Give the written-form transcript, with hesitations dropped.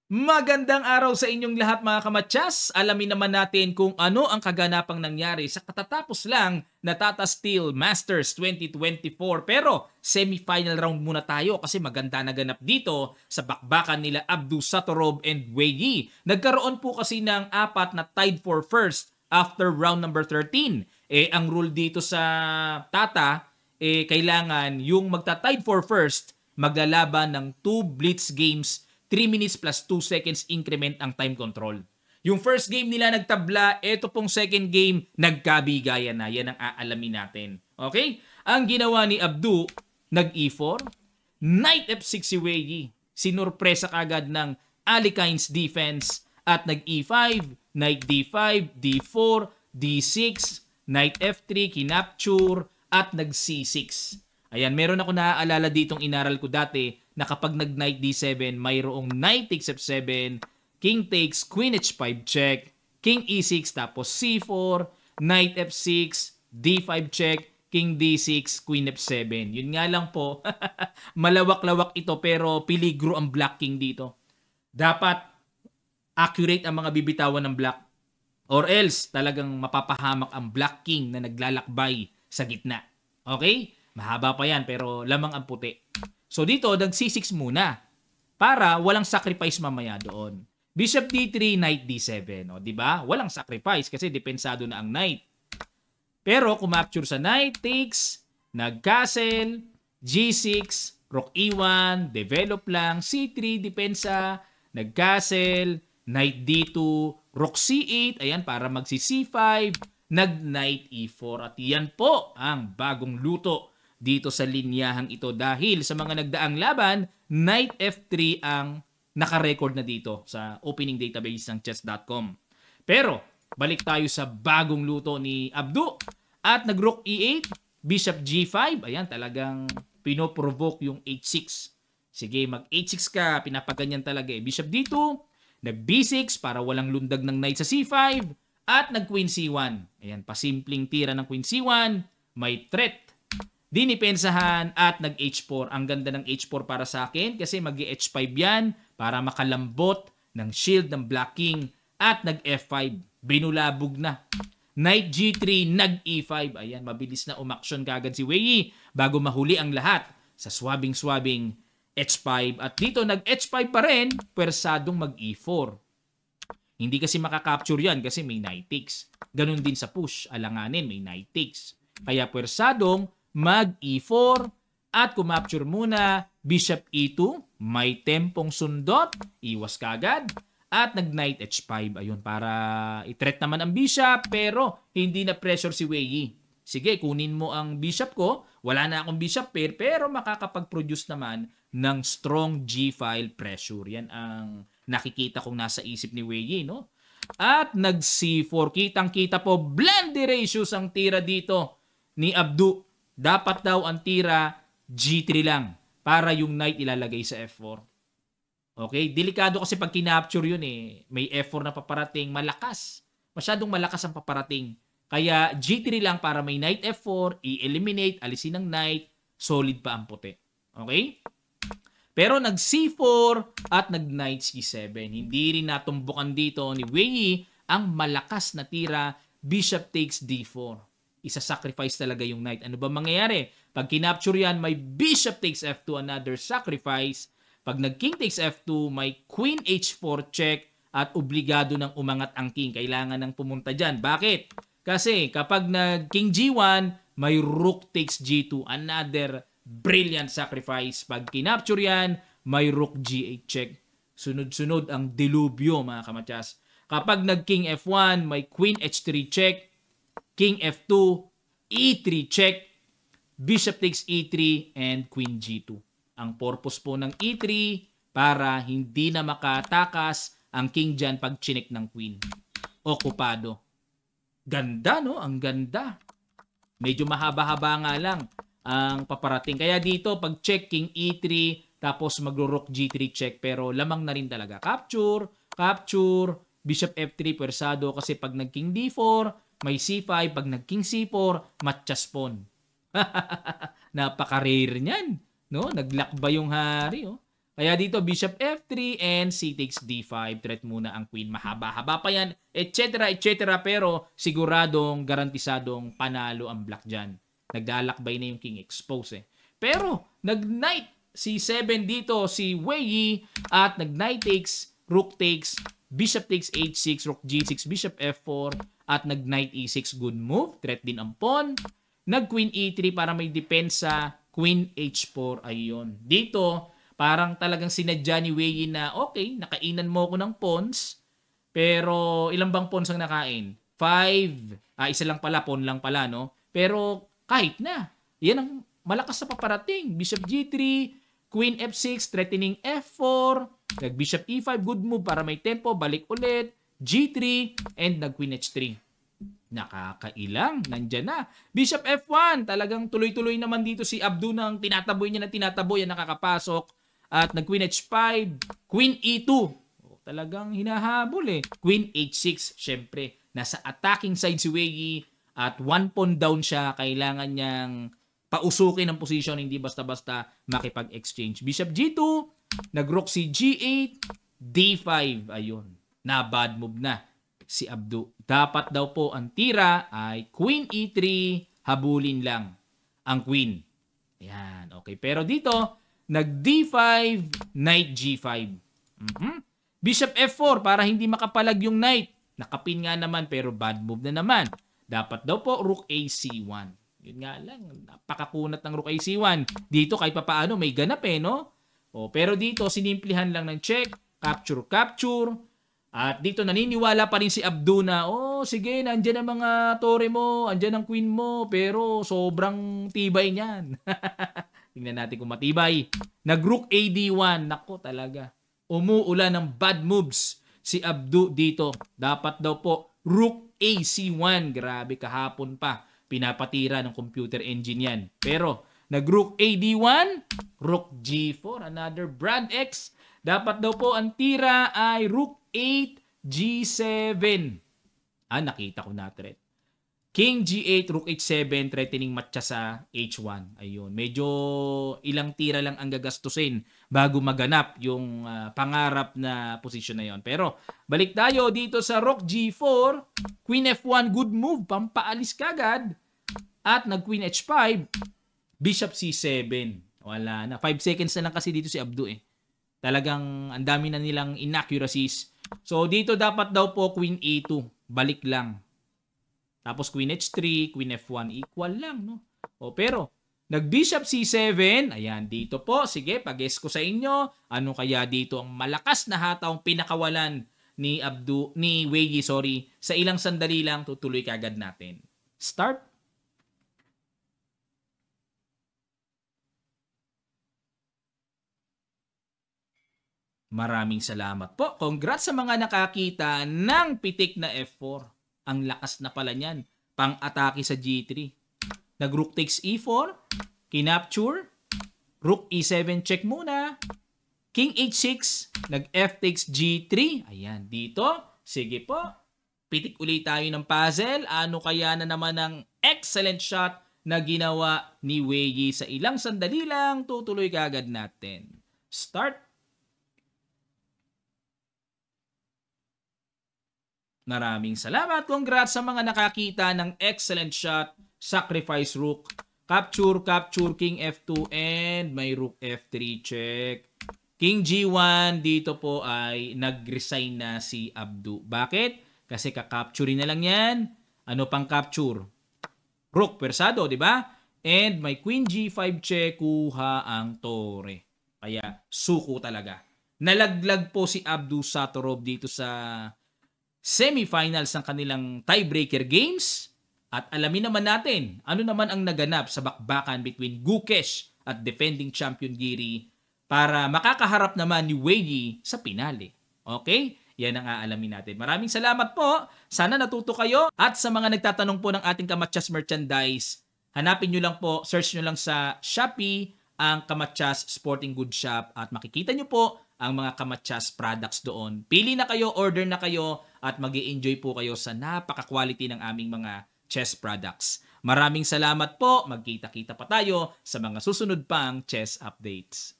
Magandang araw sa inyong lahat mga kamatyas. Alamin naman natin kung ano ang kaganapang nangyari sa katatapos lang na Tata Steel Masters 2024. Pero semi-final round muna tayo kasi maganda naganap dito sa bakbakan nila Abdu Satorov and Wei Yi. Nagkaroon po kasi ng apat na tied for first after round number 13. Ang rule dito sa Tata, kailangan yung magta-tied for first maglalaban ng 2 blitz games 3 minutes plus 2 seconds increment ang time control. Yung first game nila nagtabla, ito pong second game, nagkabigayan na. Yan ang aalamin natin. Okay? Ang ginawa ni Abdu, nag-E4, Knight F6 si Wei Yi. Sinurpresa kagad ng Alikines defense at nag-E5, Knight D5, D4, D6, Knight F3, kinapture, at nag-C6. Ayan, meron ako naaalala ditong inaral ko dati na kapag nag-knight d7, mayroong knight takes f7, king takes, queen h5 check, king e6, tapos c4, knight f6, d5 check, king d6, queen f7. Yun nga lang po, malawak-lawak ito pero piligro ang black king dito. Dapat accurate ang mga bibitawan ng black or else talagang mapapahamak ang black king na naglalakbay sa gitna. Okay? Mahaba pa yan pero lamang ang puti. So dito, nag-C6 muna para walang sacrifice mamaya doon. Bishop D3, Knight D7. O, di ba? Walang sacrifice kasi depensado na ang Knight. Pero kumapture sa Knight, takes, nag-castle, G6, Rook E1, develop lang, C3, depensa, nag-castle, Knight D2, Rook C8, ayan, para magsi-C5, nag-Knight E4. At yan po ang bagong luto dito sa linyahang ito dahil sa mga nagdaang laban, Knight F3 ang naka-record na dito sa opening database ng chess.com. Pero, balik tayo sa bagong luto ni Abdu at nag-Rook E8, Bishop G5, ayan talagang pinoprovoke yung H6. Sige, mag-H6 ka, pinapaganyan talaga eh. Bishop D2, nag-B6 para walang lundag ng Knight sa C5, at nag-Queen C1. Ayan, pasimpleng tira ng Queen C1, may threat dinipensahan at nag-H4. Ang ganda ng H4 para sa akin kasi mag-H5 yan para makalambot ng shield ng Black King at nag-F5. Binulabog na. Knight G3, nag-E5. Ayan, mabilis na umaksyon kagad si Wei Yi bago mahuli ang lahat sa swabing-swabing H5. At dito nag-H5 pa rin, pwersadong mag-E4. Hindi kasi makakapture yan kasi may knight takes. Ganun din sa push, alanganin may knight takes. Kaya pwersadong mag-E4 at kumapture muna Bishop E2, may tempong sundot, iwas kagad, at nag-Knight H5. Ayun, para i-threat naman ang Bishop pero hindi na pressure si Wei Yi. Sige, kunin mo ang Bishop ko, wala na akong Bishop pair pero makakapag-produce naman ng strong G-file pressure. Yan ang nakikita kong nasa isip ni Wei Yi, no? At nag-C4, kitang-kita po, blended ratios ang tira dito ni Abdu. Dapat daw ang tira G3 lang para yung knight ilalagay sa F4. Okay? Delikado kasi pag kinapture yun eh. May F4 na paparating. Malakas. Masyadong malakas ang paparating. Kaya G3 lang para may knight F4, i-eliminate, alisin ng knight, solid pa ang puti. Okay? Pero nag-C4 at nag-knight C7. Hindi rin natumbukan dito ni Wei Yi ang malakas na tira Bishop takes D4. Isa-sacrifice talaga yung knight. Ano ba mangyayari? Pag kinapture yan, may Bishop takes F2, another sacrifice. Pag nag-King takes F2, may Queen H4 check at obligado ng umangat ang King. Kailangan ng pumunta dyan. Bakit? Kasi kapag nag-King G1, may Rook takes G2, another brilliant sacrifice. Pag kinapture yan, may Rook G8 check. Sunod-sunod ang dilubyo, mga kamatyas. Kapag nag-King F1, may Queen H3 check, King F2, E3 check, Bishop takes E3, and Queen G2. Ang purpose po ng E3 para hindi na makatakas ang King dyan pag chinek ng Queen. Okupado. Ganda, no? Ang ganda. Medyo mahaba-haba nga lang ang paparating. Kaya dito, pag check King E3, tapos magro-Rook G3 check, pero lamang na rin talaga. Capture, capture, Bishop F3, pwersado kasi pag nag-King D4, may C5, pag nag-King C4, matchas pawn. Napaka-rare niyan. No? Naglakba yung hari. Oh. Kaya dito, bishop f3 and c takes d5. Threat muna ang queen. Mahaba-haba pa yan, etc. etc. Pero siguradong, garantisadong panalo ang black dyan. Naglalakbay na yung king expose eh. Pero, nag-knight c7 dito si Wei Yi at nag-knight takes, rook takes, bishop takes h6, rook g6, bishop f4 at nag-knight e6. Good move. Threat din ang pawn. Nag-queen e3 para may depensa. Queen h4. Ayun. Dito, parang talagang sinadya ni Wei Yi na, okay, nakainan mo ko ng pawns, pero ilang bang pawns ang nakain? 5. Isa lang pala, pawn lang pala, no? Pero kahit na. Yan ang malakas na paparating. Bishop g3, queen f6, threatening f4, nag-bishop e5, good move para may tempo, balik ulit, g3, and nag-queen h3. Nakakailang, nandyan na. Bishop f1, talagang tuloy-tuloy naman dito si Abdu nang tinataboy niya na tinataboy, yan nakakapasok. At nag-queen h5, queen e2. Talagang hinahabol eh. Queen h6, syempre. Nasa attacking side si Wei Yi at 1 pawn down siya. Kailangan niyang pausukin ang position, hindi basta-basta makipag-exchange. Bishop g2, nag-rook si g8, d5. Ayun, na bad move na si Abdu. Dapat daw po ang tira ay queen e3, habulin lang ang queen. Ayan, okay. Pero dito, nag d5, knight g5. Bishop f4 para hindi makapalag yung knight. Nakapin nga naman pero bad move na naman. Dapat daw po rook ac1. Yun nga lang, napakakunat ng rook ac1. Dito kahit papaano may ganap eh, no? Pero dito, sinimplihan lang ng check, capture, capture. At dito naniniwala pa rin si Abdu na, sige, nandyan ang mga tore mo, andyan ang queen mo, pero sobrang tibay niyan. Tingnan natin kung matibay. Nag-rook AD1. Nako talaga. Umuulan ng bad moves si Abdu dito. Dapat daw po rook AC1. Grabe, kahapon pa. Pinapatira ng computer engine yan. Pero nag-rook AD1, rook G4. Another Brad X. Dapat daw po ang tira ay rook 8, G7. Nakita ko na threat. King G8, Rook H7, threatening matcha sa H1. Ayun. Medyo ilang tira lang ang gagastusin bago maganap yung pangarap na position na yon. Pero balik tayo dito sa Rook G4, Queen F1, good move, pampaalis kagad. At nag-Queen H5, Bishop C7. Wala na. 5 seconds na lang kasi dito si Abdu eh. Talagang ang dami na nilang inaccuracies. So dito dapat daw po Queen E2. Balik lang. Tapos Queen H3, Queen F1, equal lang, no? Pero, nag-Bishop C7, ayan, dito po, sige, pag-guess ko sa inyo, ano kaya dito ang malakas na hatawang pinakawalan ni Wei Yi, sa ilang sandali lang, tutuloy kagad natin. Start. Maraming salamat po. Congrats sa mga nakakita ng pitik na F4. Ang lakas na pala niyan. Pang-atake sa G3. Nag-rook takes E4. Kinapture. Rook E7 check muna. King H6. Nag-F takes G3. Ayan, dito. Sige po. Pitik ulit tayo ng puzzle. Ano kaya na naman ang excellent shot na ginawa ni Wei Yi sa ilang sandali lang? Tutuloy kagad natin. Start. Maraming salamat. Congrats sa mga nakakita ng excellent shot. Sacrifice rook. Capture, capture, king F2 and may rook F3 check. King G1 dito po ay nag-resign na si Abdu. Bakit? Kasi kakapturein na lang yan. Ano pang capture? Rook, persado, di ba? And may queen G5 check, kuha ang tore. Kaya suko talaga. Nalaglag po si Abdu Satorov dito sa semifinals ng kanilang tiebreaker games. At alamin naman natin, ano naman ang naganap sa bakbakan between Gukesh at defending champion Giri para makakaharap naman ni Wei Yi sa pinali. Okay? Yan ang aalamin natin. Maraming salamat po. Sana natuto kayo. At sa mga nagtatanong po ng ating Kamatsas merchandise, hanapin nyo lang po, search nyo lang sa Shopee ang Kamatsas Sporting Goods Shop at makikita nyo po ang mga Kamatsas products doon. Pili na kayo, order na kayo at mag-i-enjoy po kayo sa napaka-quality ng aming mga chess products. Maraming salamat po. Magkita-kita pa tayo sa mga susunod pang chess updates.